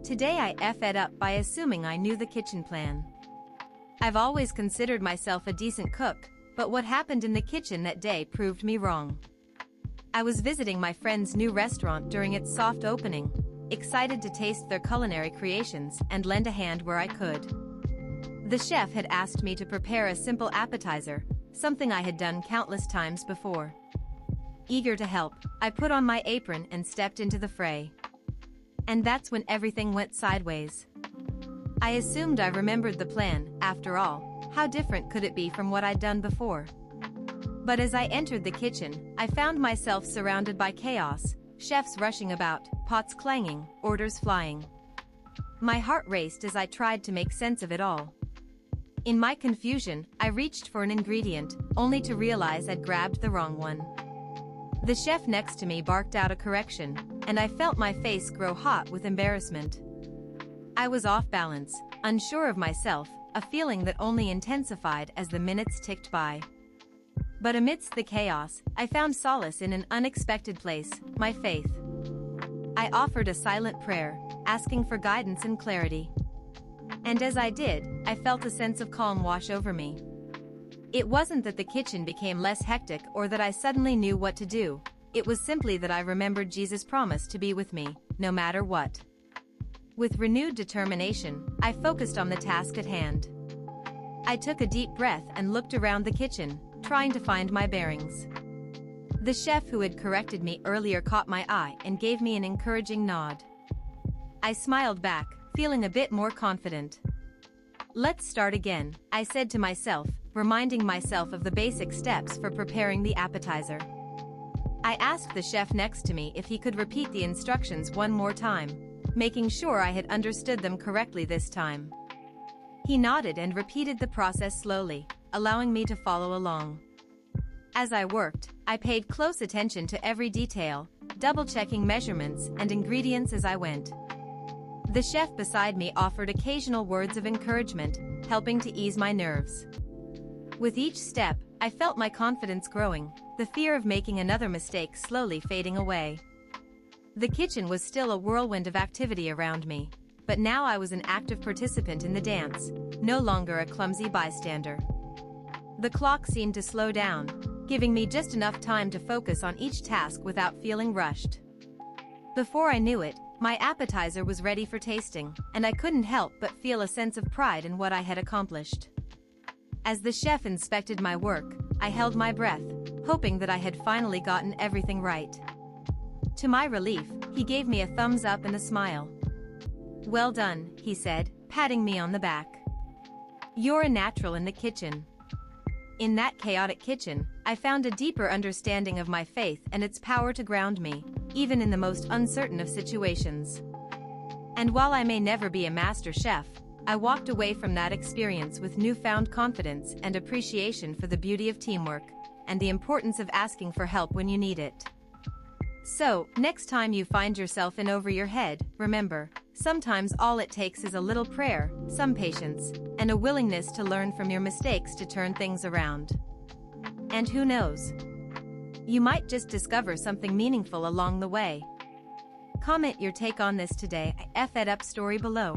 Today I F'd up by assuming I knew the kitchen plan. I've always considered myself a decent cook, but what happened in the kitchen that day proved me wrong. I was visiting my friend's new restaurant during its soft opening, excited to taste their culinary creations and lend a hand where I could. The chef had asked me to prepare a simple appetizer, something I had done countless times before. Eager to help, I put on my apron and stepped into the fray. And that's when everything went sideways. I assumed I remembered the plan. After all, how different could it be from what I'd done before? But as I entered the kitchen, I found myself surrounded by chaos, chefs rushing about, pots clanging, orders flying. My heart raced as I tried to make sense of it all. In my confusion, I reached for an ingredient, only to realize I'd grabbed the wrong one. The chef next to me barked out a correction, and I felt my face grow hot with embarrassment. I was off balance, unsure of myself, a feeling that only intensified as the minutes ticked by. But amidst the chaos, I found solace in an unexpected place, my faith. I offered a silent prayer, asking for guidance and clarity. And as I did, I felt a sense of calm wash over me. It wasn't that the kitchen became less hectic or that I suddenly knew what to do. It was simply that I remembered Jesus' promise to be with me, no matter what. With renewed determination, I focused on the task at hand. I took a deep breath and looked around the kitchen, trying to find my bearings. The chef who had corrected me earlier caught my eye and gave me an encouraging nod. I smiled back, feeling a bit more confident. Let's start again, I said to myself, reminding myself of the basic steps for preparing the appetizer. I asked the chef next to me if he could repeat the instructions one more time, making sure I had understood them correctly this time. He nodded and repeated the process slowly, allowing me to follow along. As I worked, I paid close attention to every detail, double-checking measurements and ingredients as I went. The chef beside me offered occasional words of encouragement, helping to ease my nerves. With each step, I felt my confidence growing, the fear of making another mistake slowly fading away. The kitchen was still a whirlwind of activity around me, but now I was an active participant in the dance, no longer a clumsy bystander. The clock seemed to slow down, giving me just enough time to focus on each task without feeling rushed. Before I knew it, my appetizer was ready for tasting, and I couldn't help but feel a sense of pride in what I had accomplished. As the chef inspected my work, I held my breath, hoping that I had finally gotten everything right. To my relief, he gave me a thumbs up and a smile. "Well done," he said, patting me on the back. "You're a natural in the kitchen." In that chaotic kitchen, I found a deeper understanding of my faith and its power to ground me, even in the most uncertain of situations. And while I may never be a master chef, I walked away from that experience with newfound confidence and appreciation for the beauty of teamwork, and the importance of asking for help when you need it. So, next time you find yourself in over your head, remember, sometimes all it takes is a little prayer, some patience, and a willingness to learn from your mistakes to turn things around. And who knows? You might just discover something meaningful along the way. Comment your take on this Today I F'd Up story below.